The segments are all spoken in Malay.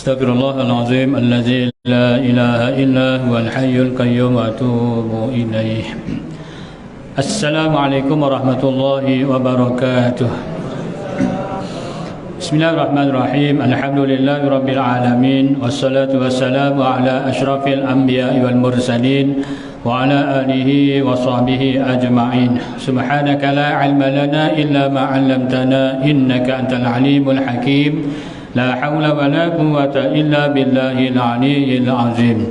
Astaghfirullahalazim allazi la ilaha illa huwal hayyul qayyum wa atubu ilaih. Assalamualaikum warahmatullahi wabarakatuh. Bismillahirrahmanirrahim. Alhamdulillahi rabbil alamin, wassalatu wassalamu ala asyrafil anbiya'i wal mursalin wa ala alihi wa sahbihi ajma'in. Subhanaka la ilma lana illa ma 'allamtana innaka antal alimul hakim. La haula wa la quwwata illa billahil aliyyil azim.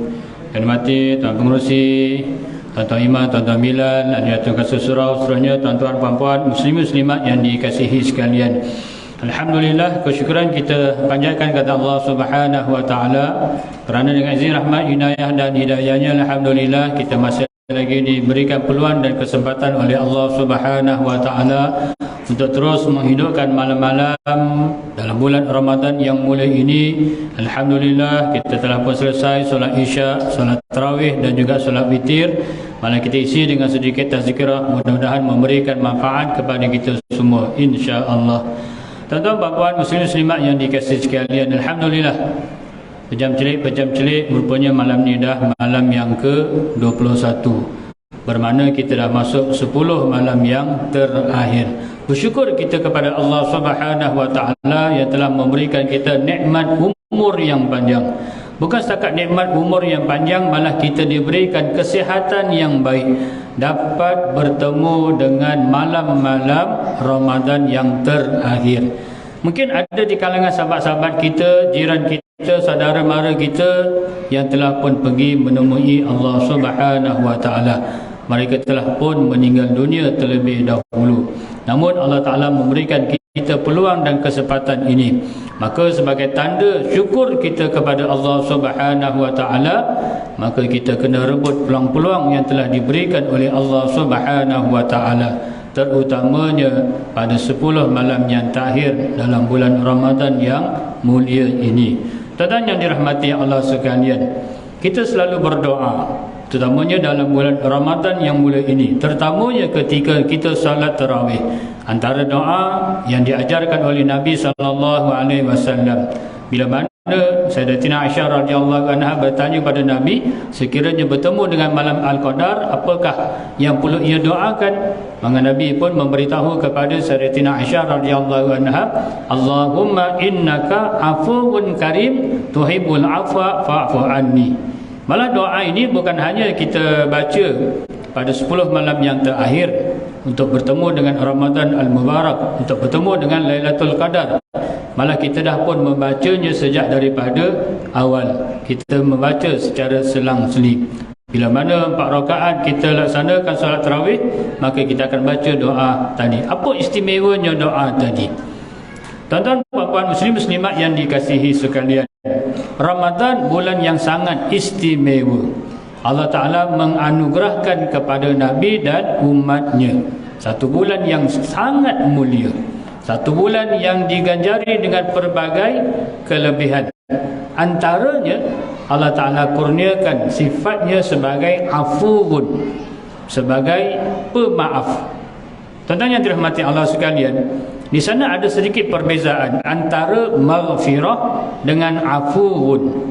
Hormati Tuan Pengerusi, Tuan-tuan imam, Tuan-tuan Bilal, hadirin kasih surau, seterusnya tuan-tuan puan-puan, muslim-muslimat yang dikasihi sekalian. Alhamdulillah, kesyukuran kita panjatkan kepada Allah Subhanahu wa taala kerana dengan izin rahmat, inayah dan hidayahnya, alhamdulillah kita masih lagi diberikan peluang dan kesempatan oleh Allah Subhanahu wa taala untuk terus menghidupkan malam-malam dalam bulan Ramadan yang mulia ini. Alhamdulillah kita telah pun selesai solat Isya, solat Tarawih dan juga solat Witir. Malah kita isi dengan sedikit tazkirah, mudah-mudahan memberikan manfaat kepada kita semua insya-Allah. Tuan-tuan, puan-puan, muslim muslimat yang dikasihi sekalian, alhamdulillah pejam celik rupanya malam ni dah malam yang ke-21. Bermakna kita dah masuk 10 malam yang terakhir. Bersyukur kita kepada Allah Subhanahu wa taala yang telah memberikan kita nikmat umur yang panjang. Bukan setakat nikmat umur yang panjang, malah kita diberikan kesihatan yang baik, dapat bertemu dengan malam-malam Ramadan yang terakhir. Mungkin ada di kalangan sahabat-sahabat kita, jiran kita, saudara mara kita yang telah pun pergi menemui Allah Subhanahu wa taala. Mereka telah pun meninggal dunia terlebih dahulu. Namun Allah Ta'ala memberikan kita peluang dan kesempatan ini. Maka sebagai tanda syukur kita kepada Allah Subhanahu wa taala, maka kita kena rebut peluang-peluang yang telah diberikan oleh Allah Subhanahu wa taala, terutamanya pada 10 malam yang terakhir dalam bulan Ramadan yang mulia ini. Tuan-tuan yang dirahmati Allah sekalian, kita selalu berdoa, terutamanya dalam bulan Ramadan yang mulia ini, terutamanya ketika kita salat tarawih. Antara doa yang diajarkan oleh Nabi SAW, bila mana Sayyidatina Aisyah radhiyallahu anha bertanya kepada Nabi, sekiranya bertemu dengan malam Al-Qadar, apakah yang perlu ia doakan? Maka Nabi pun memberitahu kepada Sayyidatina Aisyah radhiyallahu anha, Allahumma innaka afuwun karim tuhibbul afwa fa'fu anni. Malah doa ini bukan hanya kita baca pada 10 malam yang terakhir untuk bertemu dengan Ramadan Al-Mubarak, untuk bertemu dengan Lailatul Qadar. Malah kita dah pun membacanya sejak daripada awal. Kita membaca secara selang-seli. Bila mana 4 rakaat kita laksanakan solat tarawih, maka kita akan baca doa tadi. Apa istimewanya doa tadi? Tuan-tuan, puan-puan, muslim-muslimat yang dikasihi sekalian, Ramadan bulan yang sangat istimewa. Allah Ta'ala menganugerahkan kepada Nabi dan umatnya satu bulan yang sangat mulia, satu bulan yang diganjari dengan pelbagai kelebihan. Antaranya Allah Ta'ala kurniakan sifatnya sebagai afuwun, sebagai pemaaf. Tuan-tuan yang dirahmati Allah sekalian, di sana ada sedikit perbezaan antara maghfirah dengan afuwun.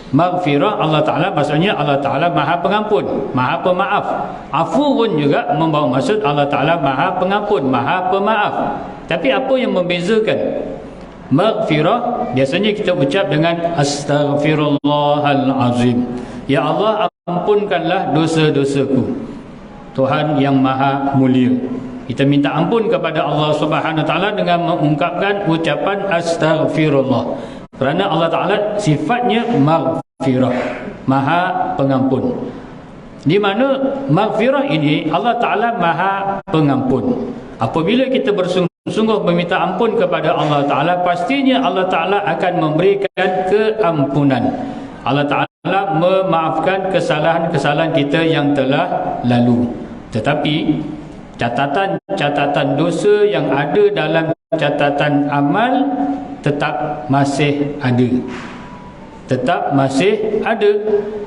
Maghfirah, Allah Ta'ala maksudnya Allah Ta'ala maha pengampun, maha pemaaf. Afuwun juga membawa maksud Allah Ta'ala maha pengampun, maha pemaaf. Tapi apa yang membezakan? Maghfirah biasanya kita ucap dengan astaghfirullahalazim, ya Allah ampunkanlah dosa-dosaku. Tuhan yang maha mulia, kita minta ampun kepada Allah Subhanahu wa taala dengan mengungkapkan ucapan astaghfirullah. Kerana Allah Ta'ala sifatnya maghfirah, maha pengampun. Di mana maghfirah ini Allah Ta'ala maha pengampun. Apabila kita bersungguh-sungguh meminta ampun kepada Allah Ta'ala, pastinya Allah Ta'ala akan memberikan keampunan. Allah Ta'ala memaafkan kesalahan-kesalahan kita yang telah lalu. Tetapi catatan dosa yang ada dalam catatan amal tetap masih ada.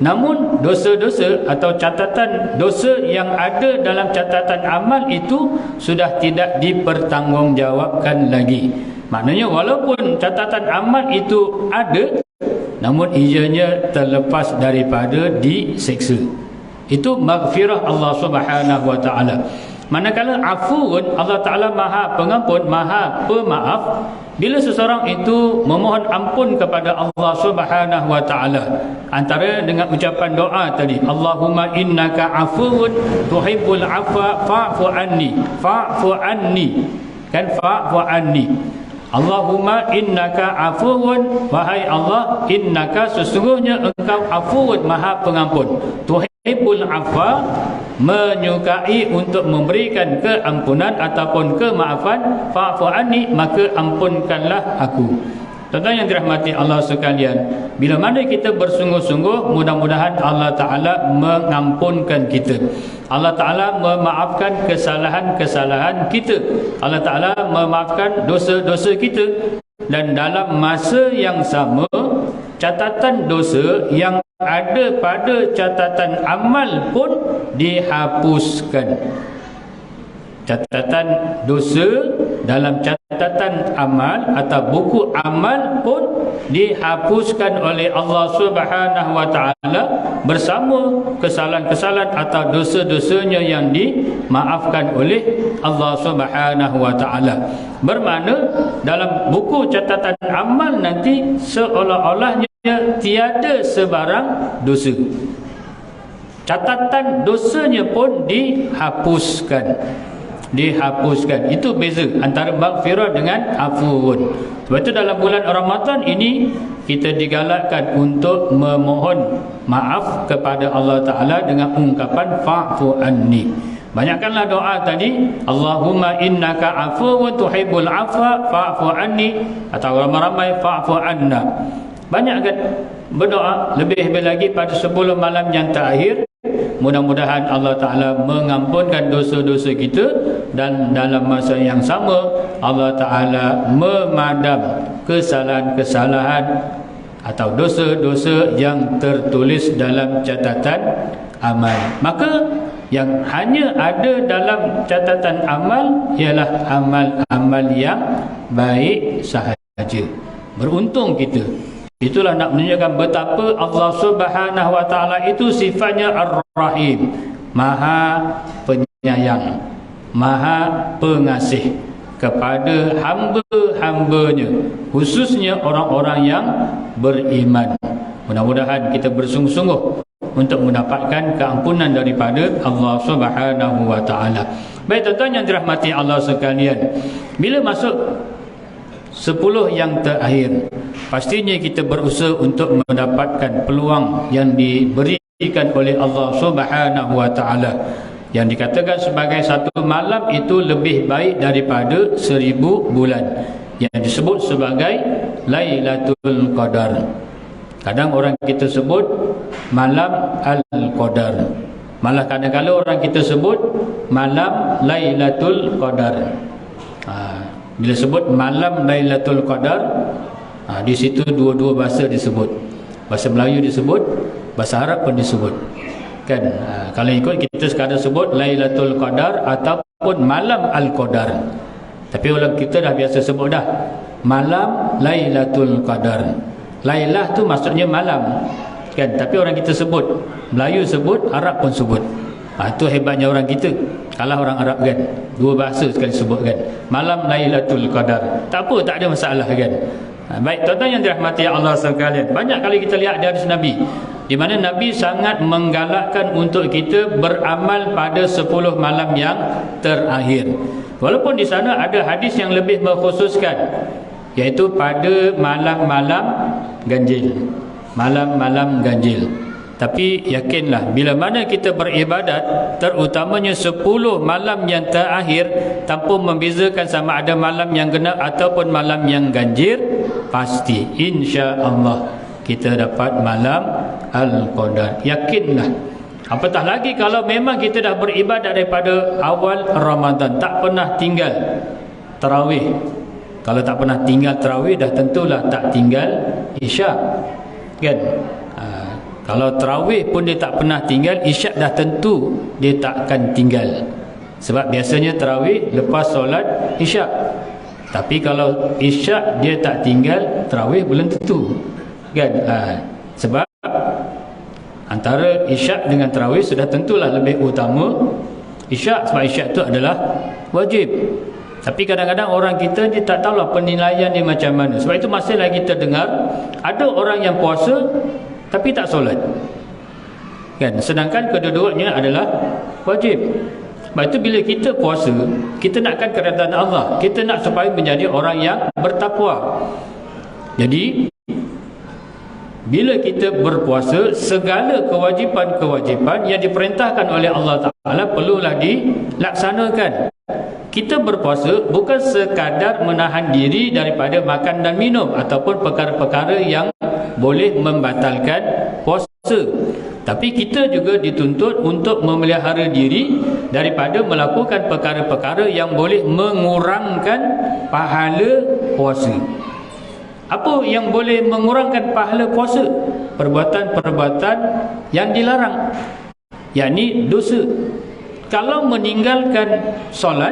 Namun dosa-dosa atau catatan dosa yang ada dalam catatan amal itu sudah tidak dipertanggungjawabkan lagi. Maknanya walaupun catatan amal itu ada, namun ianya terlepas daripada diseksa. Itu maghfirah Allah Subhanahu wa taala. Manakala afuun, Allah Ta'ala maha pengampun, maha pemaaf. Bila seseorang itu memohon ampun kepada Allah Subhanahu wa ta'ala, antara dengan ucapan doa tadi, Allahumma innaka afuun tuhibbul afwa fa'fu anni, fa'fu anni, kan, fa'fu anni. Allahumma innaka afuun, wahai Allah, innaka sesungguhnya engkau afuun, maha pengampun, tuhibbul afwa, menyukai untuk memberikan keampunan ataupun kemaafan, fa'fu anni, maka ampunkanlah aku. Tuan-tuan yang dirahmati Allah sekalian, bila mana kita bersungguh-sungguh, mudah-mudahan Allah Ta'ala mengampunkan kita. Allah Ta'ala memaafkan kesalahan-kesalahan kita. Allah Ta'ala memaafkan dosa-dosa kita. Dan dalam masa yang sama, catatan dosa yang ada pada catatan amal pun dihapuskan. Catatan dosa dalam catatan amal atau buku amal pun dihapuskan oleh Allah Subhanahu wa taala bersama kesalahan-kesalahan atau dosa-dosanya yang dimaafkan oleh Allah Subhanahu wa taala. Bermakna dalam buku catatan amal nanti seolah-olahnya tiada sebarang dosa. Catatan dosanya pun dihapuskan. Itu beza antara maghfirah dengan afuun. Sebab itu dalam bulan Ramadan ini kita digalakkan untuk memohon maaf kepada Allah Ta'ala dengan ungkapan fa'fu anni. Banyakkanlah doa tadi, Allahumma innaka afuun tuhibbul afwa fa'fu anni, atau ramai-ramai fa'fu anna. Banyakkan berdoa, lebih lagi pada 10 malam yang terakhir. Mudah-mudahan Allah Ta'ala mengampunkan dosa-dosa kita, dan dalam masa yang sama Allah Ta'ala memadam kesalahan-kesalahan atau dosa-dosa yang tertulis dalam catatan amal. Maka yang hanya ada dalam catatan amal ialah amal-amal yang baik sahaja. Beruntung kita. Itulah nak menunjukkan betapa Allah Subhanahu wa taala itu sifatnya Ar-Rahim, Maha Penyayang, Maha Pengasih kepada hamba-hambanya, khususnya orang-orang yang beriman. Mudah-mudahan kita bersungguh-sungguh untuk mendapatkan keampunan daripada Allah Subhanahu wa taala. Baik tuan-tuan yang dirahmati Allah sekalian, bila masuk 10 yang terakhir, pastinya kita berusaha untuk mendapatkan peluang yang diberikan oleh Allah Subhanahu wa taala, yang dikatakan sebagai satu malam itu lebih baik daripada 1000 bulan, yang disebut sebagai Lailatul Qadar. Kadang orang kita sebut malam Al-Qadar, malah kadang-kadang orang kita sebut malam Lailatul Qadar. Bila sebut malam Lailatul Qadar, di situ dua-dua bahasa disebut. Bahasa Melayu disebut, bahasa Arab pun disebut. Kan? Kalau ikut kita sekadar sebut Lailatul Qadar ataupun malam Al-Qadar. Tapi orang kita dah biasa sebut dah malam Lailatul Qadar. Lailah tu maksudnya malam. Kan? Tapi orang kita sebut, Melayu sebut, Arab pun sebut. Itu hebatnya orang kita. Kalah orang Arab kan. Dua bahasa sekali sebut kan. Malam Lailatul Qadar. Tak apa, tak ada masalah kan. Baik tuan-tuan yang dirahmati Allah sekalian, banyak kali kita lihat di hadis Nabi, di mana Nabi sangat menggalakkan untuk kita beramal pada 10 malam yang terakhir. Walaupun di sana ada hadis yang lebih mengkhususkan, iaitu pada malam-malam ganjil. Malam-malam ganjil. Tapi yakinlah, bila mana kita beribadat, terutamanya 10 malam yang terakhir, tanpa membezakan sama ada malam yang genap ataupun malam yang ganjil, pasti insya-Allah kita dapat malam Al-Qadar. Yakinlah. Apatah lagi kalau memang kita dah beribadat daripada awal Ramadan, tak pernah tinggal tarawih. Kalau tak pernah tinggal tarawih, dah tentulah tak tinggal Isyak. Kan? Kalau tarawih pun dia tak pernah tinggal, Isyak dah tentu dia tak akan tinggal. Sebab biasanya tarawih lepas solat Isyak. Tapi kalau Isyak dia tak tinggal, tarawih belum tentu. kan? Sebab antara isyak dengan tarawih sudah tentulah lebih utama isyak, sebab isyak itu adalah wajib. Tapi kadang-kadang orang kita dia tak tahulah penilaian dia macam mana. Sebab itu masih lagi kita dengar ada orang yang puasa tapi tak solat, kan? Sedangkan kedua-duanya adalah wajib. Sebab itu bila kita puasa, kita nakkan keredaan Allah, kita nak supaya menjadi orang yang bertakwa. Jadi bila kita berpuasa, segala kewajipan-kewajipan yang diperintahkan oleh Allah Ta'ala perlulah dilaksanakan. Kita berpuasa bukan sekadar menahan diri daripada makan dan minum ataupun perkara-perkara yang boleh membatalkan puasa. Tapi kita juga dituntut untuk memelihara diri daripada melakukan perkara-perkara yang boleh mengurangkan pahala puasa. Apa yang boleh mengurangkan pahala puasa? Perbuatan-perbuatan yang dilarang, yakni dosa. Kalau meninggalkan solat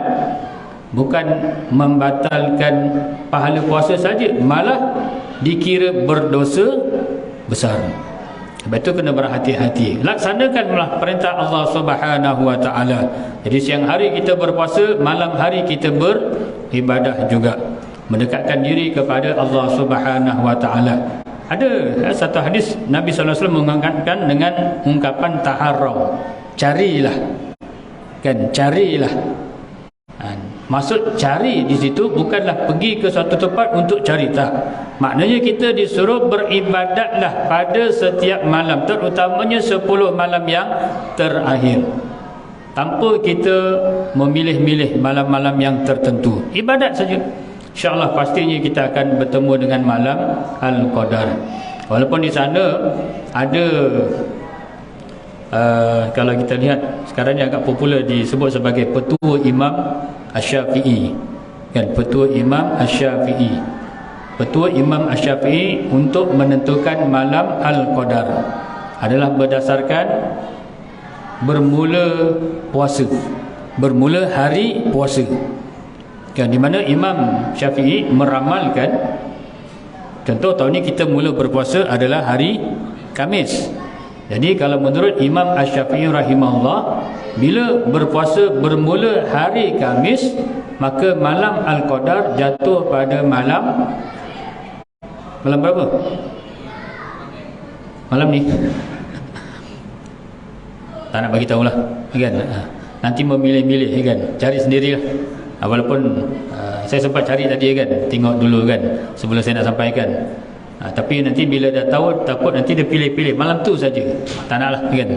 bukan membatalkan pahala puasa saja, malah dikira berdosa besar. Sebab itu kena berhati-hati. Laksanakanlah perintah Allah Subhanahu wa taala. Jadi siang hari kita berpuasa, malam hari kita beribadah juga, mendekatkan diri kepada Allah Subhanahu wa taala. Ada satu hadis Nabi sallallahu alaihi wasallam mengangkatkan dengan ungkapan taharrau. Carilah. Kan, carilah. Maksud cari di situ bukanlah pergi ke suatu tempat untuk cari, tak. Maknanya kita disuruh beribadatlah pada setiap malam, terutamanya 10 malam yang terakhir. Tanpa kita memilih-milih malam-malam yang tertentu. Ibadat saja. InsyaAllah pastinya kita akan bertemu dengan malam Al-Qadar. Walaupun di sana ada kalau kita lihat sekarang ni agak popular disebut sebagai petua Imam Asy-Syafi'i, kan? Petua Imam Asy-Syafi'i. Petua Imam Asy-Syafi'i untuk menentukan malam Al-Qadar adalah berdasarkan bermula puasa, bermula hari puasa, kan? Di mana Imam Syafi'i meramalkan, contoh tahun ni kita mula berpuasa adalah hari Khamis. Jadi kalau menurut Imam Asy-Syafi'i rahimahullah, bila berpuasa bermula hari Khamis, maka malam Al-Qadar jatuh pada malam berapa? Malam ni tak nak bagi tahulah, kan? Nanti memilih-milih, kan? Cari sendirilah. Walaupun saya sempat cari tadi, kan? Tengok dulu, kan, sebelum saya nak sampaikan. Tapi nanti bila dah tahu, takut nanti dia pilih-pilih malam tu saja. Tak naklah, kan?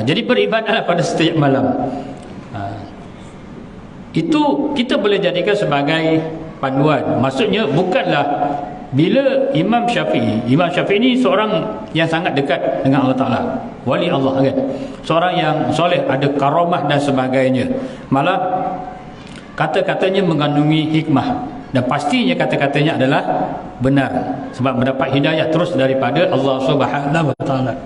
Jadi beribadahlah pada setiap malam. Itu kita boleh jadikan sebagai panduan. Maksudnya bukanlah bila Imam Syafi'i ni seorang yang sangat dekat dengan Allah Ta'ala, wali Allah, kan? Seorang yang soleh, ada karamah dan sebagainya. Malah kata-katanya mengandungi hikmah, dan pastinya kata-katanya adalah benar, sebab mendapat hidayah terus daripada Allah Subhanahu wa taala.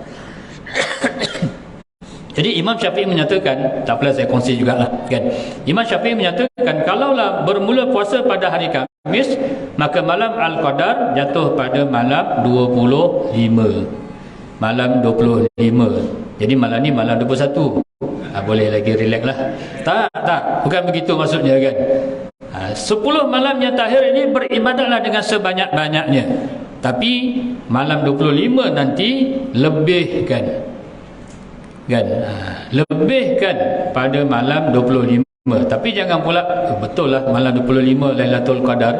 Jadi Imam Syafi'i menyatakan, tak apalah saya kongsi jugalah, kan? Imam Syafi'i menyatakan kalaulah bermula puasa pada hari Khamis, maka malam Al-Qadar jatuh pada malam 25. Malam 25. Jadi malam ni malam 21. Boleh lagi relax lah. Tak, bukan begitu maksudnya, kan? 10 malam yang terakhir ini beribadatlah dengan sebanyak-banyaknya. Tapi malam 25 nanti lebihkan, kan? Lebihkan pada malam 25. Tapi jangan pula betul lah malam 25 Lailatul Qadar,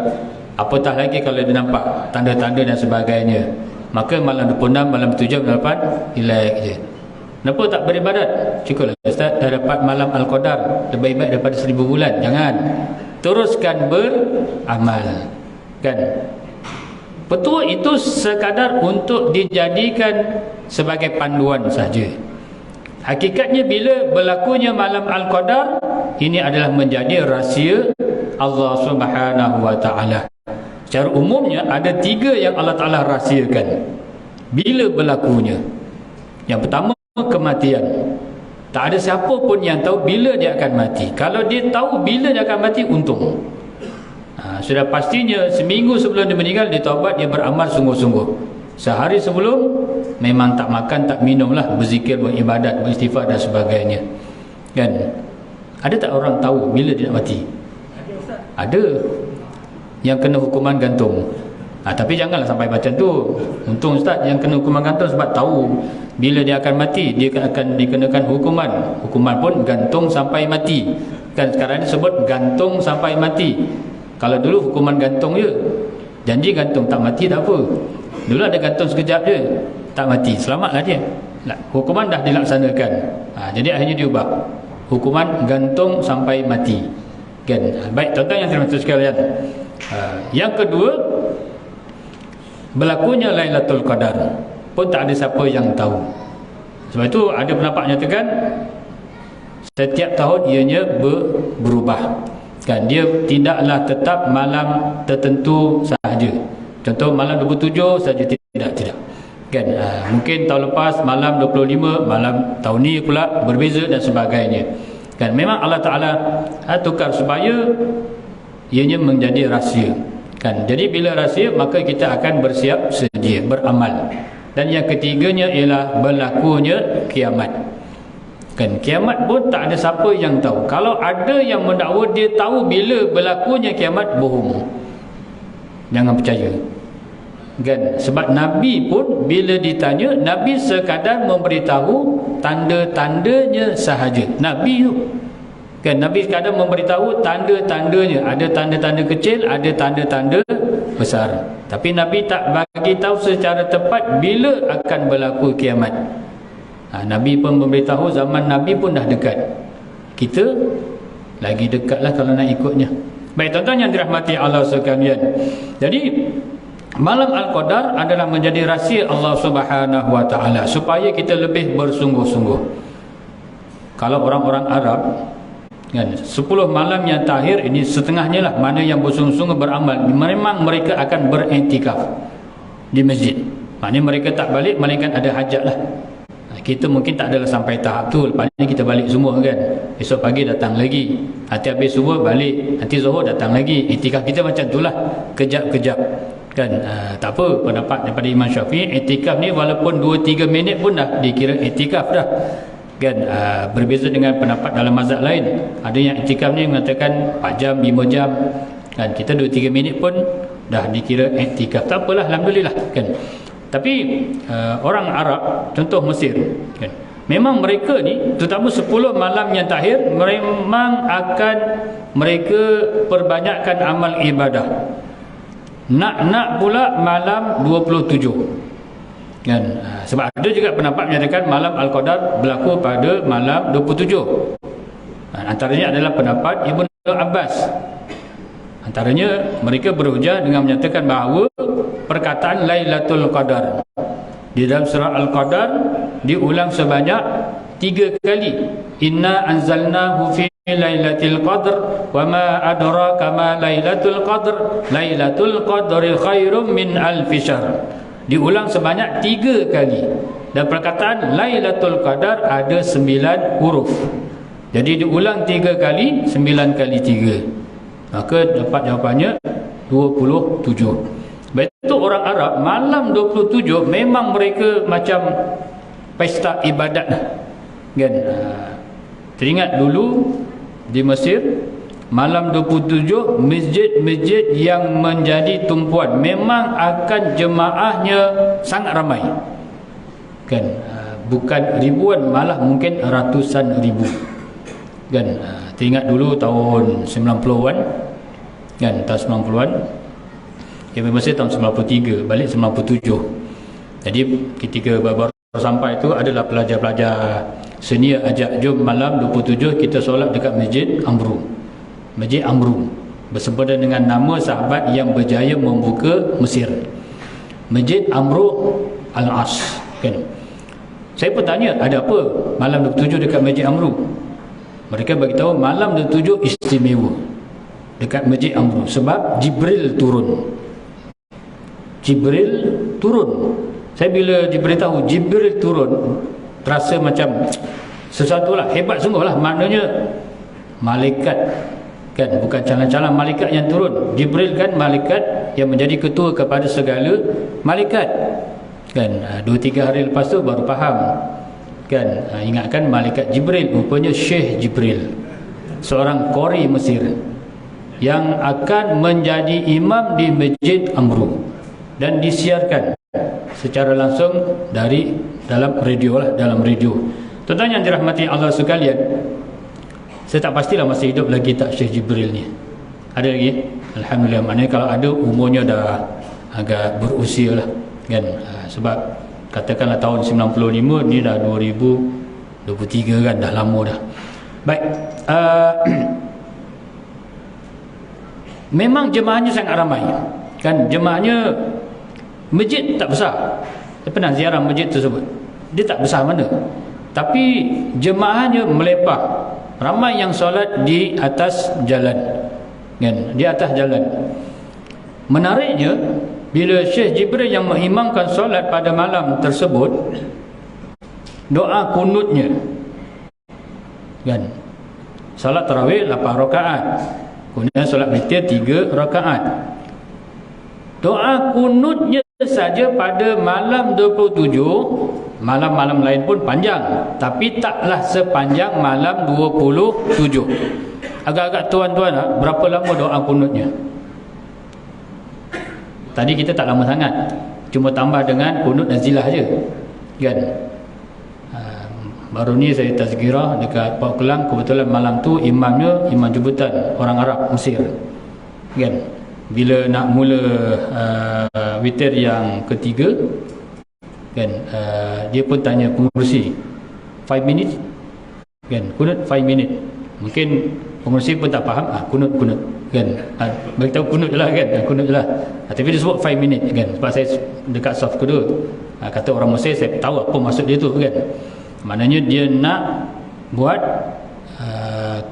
apatah lagi kalau dia nampak tanda-tanda dan sebagainya. Maka malam 26, malam 7, malam 8 relax je. Kenapa tak beribadat? Cukuplah Ustaz, dah dapat malam Al-Qadar, lebih baik daripada 1000 bulan. Jangan. Teruskan beramal, kan? Petua itu sekadar untuk dijadikan sebagai panduan saja. Hakikatnya bila berlakunya malam Al-Qadar, ini adalah menjadi rahsia Allah Subhanahu wa taala. Secara umumnya ada 3 yang Allah Taala rahsiakan bila berlakunya. Yang pertama, kematian. Tak ada siapa pun yang tahu bila dia akan mati. Kalau dia tahu bila dia akan mati, untung. Sudah pastinya seminggu sebelum dia meninggal, dia taubat, dia beramal sungguh-sungguh. Sehari sebelum memang tak makan, tak minum lah, berzikir, beribadat, beristighfar dan sebagainya. Kan? Ada tak orang tahu bila dia nak mati? Ada yang kena hukuman gantung. Tapi janganlah sampai macam tu. Untung Ustaz yang kena hukuman gantung sebab tahu bila dia akan mati, dia akan dikenakan hukuman. Hukuman pun gantung sampai mati. Kan sekarang ni sebut gantung sampai mati. Kalau dulu hukuman gantung je, janji gantung tak mati tak apa. Dulu ada gantung sekejap je, tak mati, selamatlah dia. Hukuman dah dilaksanakan. Jadi akhirnya diubah. Hukuman gantung sampai mati. Kan? Baik, tuan-tuan yang terhormat sekalian. Yang kedua, berlakunya Lailatul Qadar pun tak ada siapa yang tahu. Sebab itu ada pendapat nyatakan setiap tahun ianya berubah. Kan, dia tidaklah tetap malam tertentu sahaja. Contoh malam 27 saja, tidak. Kan, mungkin tahun lepas malam 25, malam tahun ni pula berbeza dan sebagainya. Kan, memang Allah Ta'ala tukar supaya ianya menjadi rahsia. Kan, jadi bila rahsia maka kita akan bersiap sedia, beramal. Dan yang ketiganya ialah berlakunya kiamat. Kan, kiamat pun tak ada siapa yang tahu. Kalau ada yang mendakwa dia tahu bila berlakunya kiamat, bohong. Jangan percaya. Kan, sebab Nabi pun bila ditanya, Nabi sekadar memberitahu tanda-tandanya sahaja. Nabi tu kan, Nabi sekadar memberitahu tanda-tandanya. Ada tanda-tanda kecil, ada tanda-tanda besar. Tapi Nabi tak bagi tahu secara tepat bila akan berlaku kiamat. Nabi pun memberitahu zaman Nabi pun dah dekat. Kita lagi dekatlah kalau nak ikutnya. Baik, tuan-tuan yang dirahmati Allah sekalian. Jadi malam Al-Qadar adalah menjadi rahsia Allah Subhanahu Wa Taala supaya kita lebih bersungguh-sungguh. Kalau orang-orang Arab kan, 10 malam yang terakhir ini setengahnya lah mana yang bersungguh-sungguh beramal, memang mereka akan beriktikaf di masjid. Maknanya mereka tak balik melainkan ada hajat lah. Kita mungkin tak adalah sampai tahap tu. Lepas ni kita balik semua kan, esok pagi datang lagi, nanti habis subuh balik, nanti zuhur datang lagi. Iktikaf kita macam tu lah, kejap-kejap kan. Tak apa, pendapat daripada Imam Syafi'i, iktikaf ni walaupun 2-3 minit pun dah dikira iktikaf dah kan. Berbeza dengan pendapat dalam mazhab lain. Ada yang iktikaf ni mengatakan 4 jam, 5 jam kan. Kita 2-3 minit pun dah dikira iktikaf. Tak apalah, Alhamdulillah kan. Tapi orang Arab, contoh Mesir kan, memang mereka ni terutama 10 malam yang terakhir memang akan mereka perbanyakkan amal ibadah. Nak pula malam 27 kan. Sebab ada juga pendapat menyatakan malam Al-Qadar berlaku pada malam 27. Antaranya adalah pendapat Ibnu Abbas. Antaranya mereka berhujah dengan menyatakan bahawa perkataan Lailatul Qadar di dalam surah Al-Qadar diulang sebanyak 3 kali. Inna anzalnahu fi Lailatul Qadr wa ma adraka ma Lailatul Qadr Lailatul Qadri khairum min alfi syahr. Diulang sebanyak 3 kali. Dan perkataan Lailatul Qadar ada 9 huruf. Jadi diulang 3 kali, 9 kali 3. Maka dapat jawapannya 27. Baik, itu orang Arab malam 27 memang mereka macam pesta ibadat kan. Teringat dulu di Mesir malam 27 masjid-masjid yang menjadi tumpuan memang akan jemaahnya sangat ramai kan. Bukan ribuan, malah mungkin ratusan ribu kan. Teringat dulu tahun 90-an kan, tahun 90-an yang Mesir tahun 93, balik 97. Jadi ketika baru sampai tu adalah pelajar-pelajar senior ajak, jom malam 27 kita solat dekat Masjid Amru. Masjid Amru bersempena dengan nama sahabat yang berjaya membuka Mesir, Masjid Amru Al-As kan. Saya pun tanya, ada apa malam 27 dekat Masjid Amru? Mereka bagi tahu malam 27 istimewa dekat Masjid Amru sebab Jibril turun. Jibril turun. Saya bila diberitahu Jibril turun, terasa macam sesuatu lah, hebat sungguh lah. Maknanya malaikat kan, bukan calon-calon malaikat yang turun. Jibril kan malaikat yang menjadi ketua kepada segala malaikat kan. 2-3 hari lepas tu baru faham, kan. Ingatkan malaikat Jibril, rupanya Syekh Jibril, seorang qori Mesir yang akan menjadi imam di Masjid Amru dan disiarkan secara langsung dari dalam radio lah, dalam radio. Tuan-tuan yang dirahmati Allah sekalian, saya tak pastilah masih hidup lagi tak Syekh Jibril ni. Ada lagi? Alhamdulillah. Maknanya kalau ada, umurnya dah agak berusia lah, kan. Sebab katakanlah tahun 95, ni dah 2023 kan, dah lama dah. Baik, memang jemaahnya sangat ramai, kan. Jemaahnya, masjid tak besar. Saya pernah ziarah masjid tersebut, dia tak besar mana, tapi jemaahnya melepah. Ramai yang solat di atas jalan, kan, di atas jalan. Menariknya, bila Syekh Jibril yang mengimamkan solat pada malam tersebut, doa kunutnya, kan, solat tarawih 8 rakaat, kemudian solat witir 3 rakaat. Doa kunutnya saja pada malam 27, malam-malam lain pun panjang, tapi taklah sepanjang malam 27. Agak-agak tuan-tuan, berapa lama doa kunutnya? Tadi kita tak lama sangat, cuma tambah dengan kunut nazilah je, kan. Baru ni saya tazkirah dekat Port Kelang, kebetulan malam tu imamnya imam jemputan orang Arab Mesir, kan. Bila nak mula witir yang ketiga, kan, dia pun tanya pengurusi 5 minit, kan, kunut 5 minit. Mungkin pengurusi pun tak faham, kunut, kan. Beritahu kunut je lah, kan, kunut je lah. Tapi dia sebut 5 minit, kan. Sebab saya dekat soft kedua, kata orang Mesir, saya tahu apa maksud dia tu, kan. Maknanya dia nak buat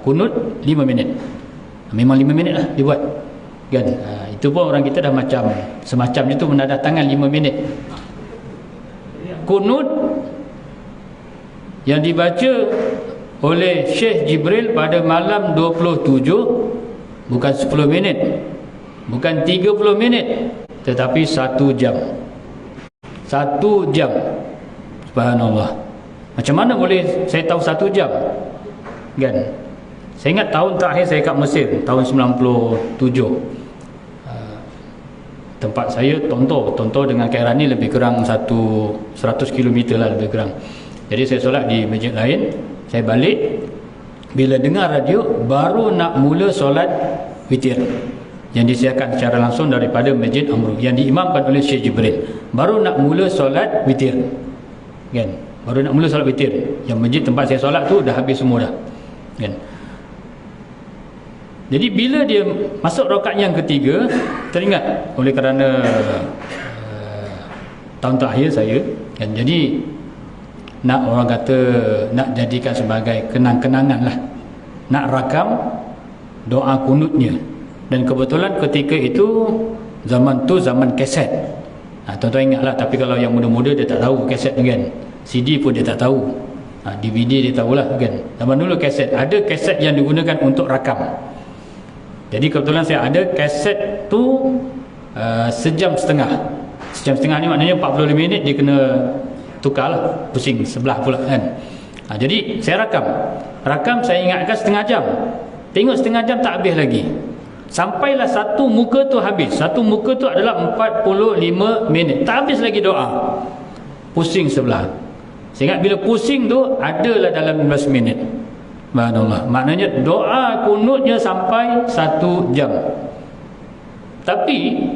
kunut 5 minit. Memang 5 minit lah dia buat, kan. Itu pun orang kita dah macam semacam itu, menadah tangan 5 minit. Kunut yang dibaca oleh Syekh Jibril pada malam 27 bukan 10 minit, bukan 30 minit, tetapi 1 jam. 1 jam. Subhanallah. Macam mana boleh saya tahu 1 jam, kan? Saya ingat tahun terakhir saya kat Mesir, tahun 97. Tempat saya Tonto dengan Kairani lebih kurang 100 km lah, lebih kurang. Jadi saya solat di masjid lain, saya balik, bila dengar radio, baru nak mula solat witir yang disiarkan secara langsung daripada Masjid Amru yang diimamkan oleh Syekh Jibril. Baru nak mula solat witir, kan. Baru nak mula solat witir. Yang masjid tempat saya solat tu dah habis semua dah, kan. Jadi bila dia masuk rakaat yang ketiga, teringat oleh kerana tahun terakhir saya, kan, jadi nak, orang kata, nak jadikan sebagai kenang-kenangan lah, nak rakam doa kunutnya. Dan kebetulan ketika itu zaman tu zaman kaset. Tuan-tuan ingatlah, tapi kalau yang muda-muda dia tak tahu kaset ni, kan. CD pun dia tak tahu, DVD dia tahulah, kan. Zaman dulu kaset, ada kaset yang digunakan untuk rakam. Jadi kebetulan saya ada kaset tu sejam setengah. Sejam setengah ni maknanya 45 minit dia kena tukar lah, pusing sebelah pula, kan. Jadi saya rakam, saya ingatkan setengah jam. Tengok setengah jam tak habis lagi. Sampailah satu muka tu habis. Satu muka tu adalah 45 minit. Tak habis lagi doa. Pusing sebelah. Saya ingat bila pusing tu adalah dalam 15 minit. Subhanallah. Maknanya doa kunutnya sampai 1 jam. Tapi,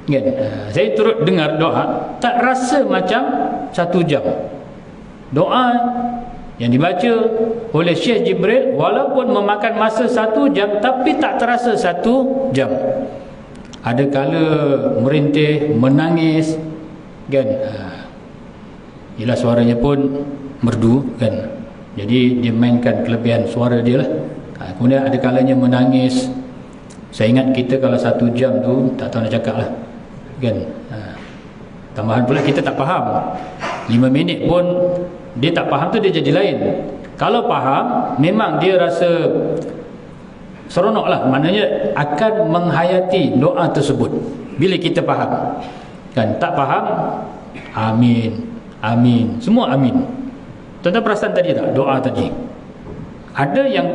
kan, saya turut dengar doa, tak rasa macam 1 jam. Doa yang dibaca oleh Syekh Jibril walaupun memakan masa 1 jam, tapi tak terasa 1 jam. Ada kala merintih, menangis, kan. Ialah suaranya pun merdu, kan. Jadi dia mainkan kelebihan suara dia lah. Kemudian ada kalanya menangis. Saya ingat kita kalau 1 jam tu tak tahu nak cakap lah, kan. Tambahan pula kita tak faham. 5 minit pun dia tak faham tu dia jadi lain. Kalau faham, memang dia rasa seronok lah. Maknanya akan menghayati doa tersebut bila kita faham, kan. Tak faham, Amin, amin, semua amin. Tuan-tuan perasan tadi tak doa tadi? Ada yang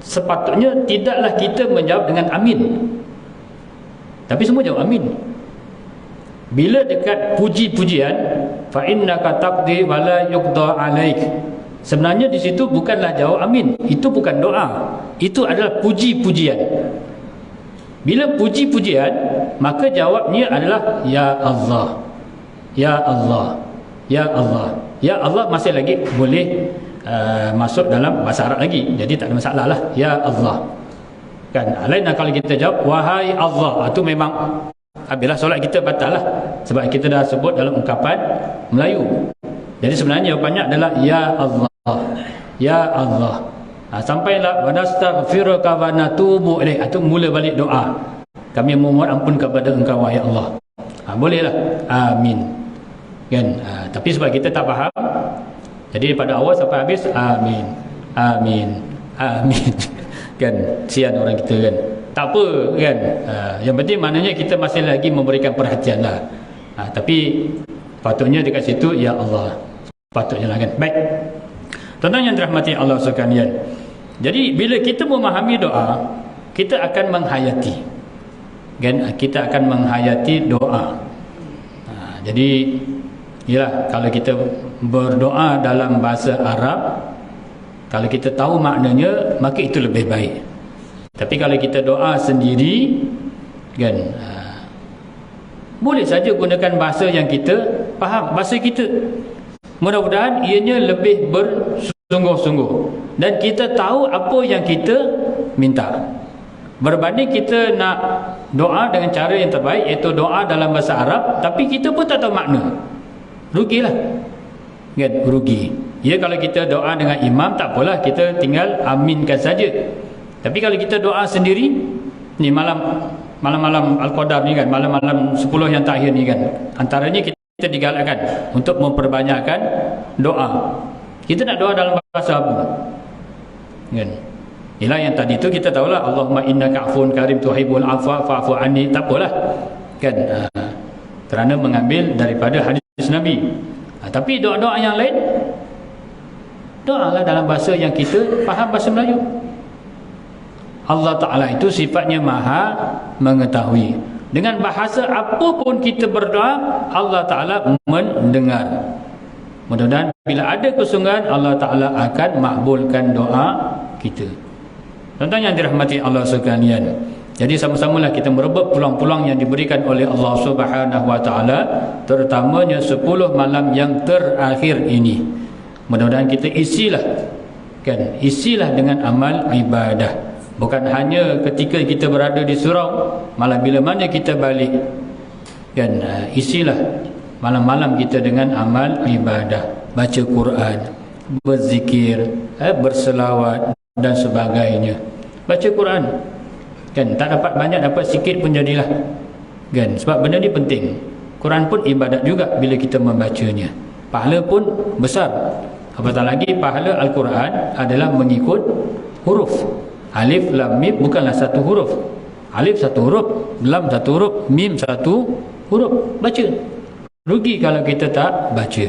sepatutnya tidaklah kita menjawab dengan amin, tapi semua jawab amin. Bila dekat puji-pujian, fa innaka taqdi wa la yuqda alaik, sebenarnya di situ bukanlah jawab amin, itu bukan doa, itu adalah puji-pujian. Bila puji-pujian, maka jawabnya adalah ya Allah, ya Allah, ya Allah. Ya Allah masih lagi boleh masuk dalam bahasa Arab lagi, jadi tak ada masalah lah, ya Allah kan. Lain kalau kita jawab wahai Allah, itu memang habislah solat kita batal lah, sebab kita dah sebut dalam ungkapan Melayu. Jadi sebenarnya jawapannya adalah ya Allah, ya Allah. Sampailah wa nastaghfiruka wa natubu ilaik, itu mula balik doa, kami memohon ampun kepada engkau wahai Allah. Bolehlah amin kan. Tapi sebab kita tak faham, jadi pada awal sampai habis amin, amin, amin kan. Sian orang kita kan. Tak apa kan. Yang penting maknanya kita masih lagi memberikan perhatian lah. Tapi patutnya dekat situ ya Allah, patutnya lah kan. Baik, tuan-tuan yang dirahmati Allah sekalian, jadi bila kita memahami doa, kita akan menghayati kan, kita akan menghayati doa. Jadi yalah, kalau kita berdoa dalam bahasa Arab, kalau kita tahu maknanya, maka itu lebih baik. Tapi kalau kita doa sendiri kan, boleh saja gunakan bahasa yang kita faham, bahasa kita. Mudah-mudahan ianya lebih bersungguh-sungguh dan kita tahu apa yang kita minta, berbanding kita nak doa dengan cara yang terbaik, iaitu doa dalam bahasa Arab, tapi kita pun tak tahu makna. Rugilah kan, rugi. Ya, kalau kita doa dengan imam tak apalah, kita tinggal aminkan saja. Tapi kalau kita doa sendiri ni, malam-malam Al-Qadar ni kan, malam-malam 10 yang terakhir ni kan, antaranya kita digalakkan untuk memperbanyakkan doa. Kita nak doa dalam bahasa apa kan? Ialah yang tadi tu kita tahulah, Allahumma innaka afun karim tuhibbul afwa fa'fu anni, tak apalah kan, kerana mengambil daripada hadis Nabi. Tapi doa-doa yang lain, doalah dalam bahasa yang kita faham, bahasa Melayu. Allah Ta'ala itu sifatnya maha mengetahui. Dengan bahasa apapun kita berdoa, Allah Ta'ala mendengar. Mudah-mudahan bila ada kesungguhan, Allah Ta'ala akan makbulkan doa kita. Tuan-tuan yang dirahmati Allah sekalian, jadi sama-samalah kita merebut peluang-peluang yang diberikan oleh Allah Subhanahu wa Ta'ala, terutamanya 10 malam yang terakhir ini. Mudah-mudahan kita isilah kan, isilah dengan amal ibadah. Bukan hanya ketika kita berada di surau, malah bila mana kita balik kan, isilah malam-malam kita dengan amal ibadah, baca Quran, berzikir, berselawat dan sebagainya. Baca Quran kan, tak dapat banyak, dapat sikit pun jadilah kan, sebab benda ni penting. Quran pun ibadat juga bila kita membacanya, pahala pun besar. Apatah lagi pahala Al-Quran adalah mengikut huruf. Alif lam mim bukanlah satu huruf, alif satu huruf, lam satu huruf, mim satu huruf. Baca. Rugi kalau kita tak baca.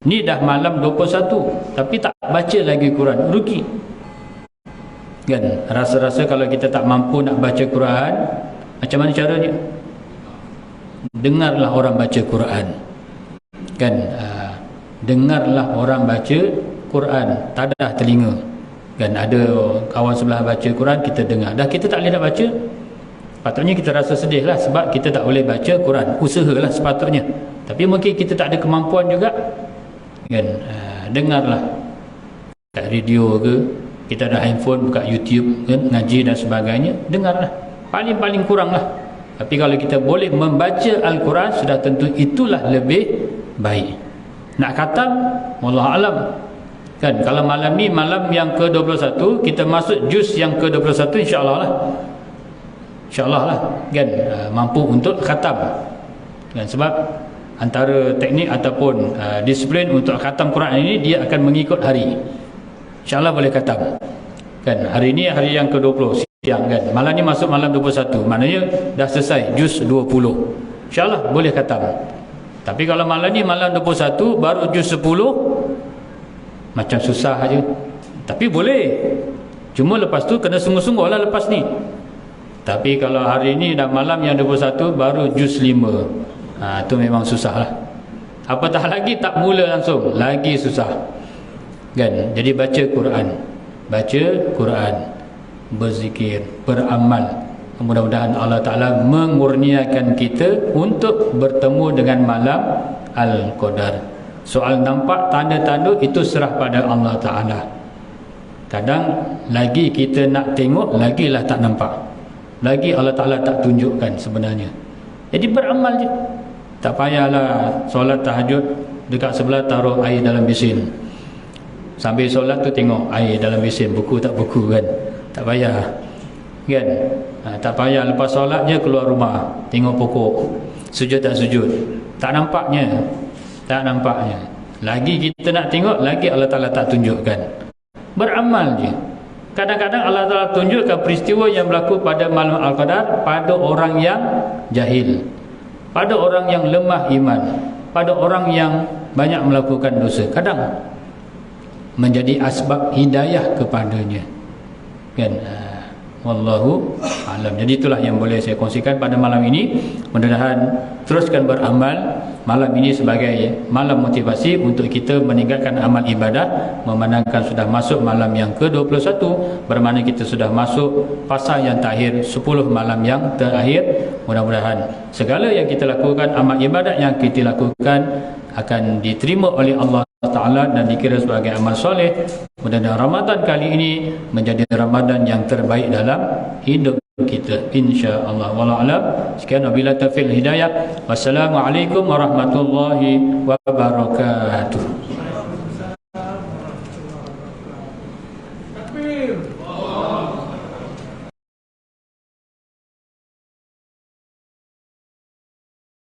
Ni dah malam 21 tapi tak baca lagi Quran, rugi kan. Rasa-rasa kalau kita tak mampu nak baca Quran, macam mana caranya? Dengarlah orang baca Quran kan. Dengarlah orang baca Quran, tadah telinga kan. Ada kawan sebelah baca Quran, kita dengar, dah kita tak boleh nak baca, patutnya kita rasa sedih lah, sebab kita tak boleh baca Quran. Usahalah sepatutnya, tapi mungkin kita tak ada kemampuan juga kan. Dengarlah kat radio ke, kita ada handphone, buka YouTube kan, ngaji dan sebagainya, dengarlah, paling-paling kurang lah. Tapi kalau kita boleh membaca Al-Quran, sudah tentu itulah lebih baik. Nak khatam, wallahu alam kan. Kalau malam ni malam yang ke-21, kita masuk juz yang ke-21, insya-Allah lah, insya-Allah lah kan, mampu untuk khatam kan. Sebab antara teknik ataupun disiplin untuk khatam Quran ini, dia akan mengikut hari. InsyaAllah boleh khatam kan. Hari ini hari yang ke-20 siang kan, malam ni masuk malam 21, maknanya dah selesai juz 20, InsyaAllah boleh khatam. Tapi kalau malam ni malam 21 baru juz 10, macam susah aja. Tapi boleh. Cuma lepas tu kena sungguh-sungguh lah lepas ni. Tapi kalau hari ni dah malam yang 21 baru juz 5, tu memang susah lah. Apatah lagi tak mula langsung, lagi susah kan. Jadi baca Quran, berzikir, beramal. Mudah-mudahan Allah Ta'ala mengurniakan kita untuk bertemu dengan malam Al-Qadar. Soal nampak tanda-tanda itu serah pada Allah Ta'ala. Kadang lagi kita nak tengok, lagilah tak nampak, lagi Allah Ta'ala tak tunjukkan sebenarnya. Jadi beramal je. Tak payahlah solat tahajud dekat sebelah taruh air dalam besin, sambil solat tu tengok air dalam besin, buku tak buku kan. Tak payah kan. Tak payah lepas solat je keluar rumah tengok pokok, sujud tak sujud, tak nampaknya. Lagi kita nak tengok, lagi Allah Ta'ala tak tunjukkan. Beramal je. Kadang-kadang Allah Ta'ala tunjukkan peristiwa yang berlaku pada malam Al-Qadar pada orang yang jahil, pada orang yang lemah iman, pada orang yang banyak melakukan dosa. Kadang menjadi asbab hidayah kepadanya kan. Wallahu alam. Jadi itulah yang boleh saya kongsikan pada malam ini. Mudah-mudahan teruskan beramal malam ini sebagai malam motivasi untuk kita meningkatkan amal ibadah, memandangkan sudah masuk malam yang ke-21, bermakna kita sudah masuk fasa yang terakhir, 10 malam yang terakhir. Mudah-mudahan segala yang kita lakukan, amal ibadat yang kita lakukan akan diterima oleh Allah Ta'ala dan dikira sebagai amal soleh. Mudah-mudahan Ramadan kali ini menjadi Ramadan yang terbaik dalam hidup kita, insya-Allah. Wallahu a'lam. Sekian, wabillahi taufiq hidayah. Wassalamualaikum warahmatullahi wabarakatuh.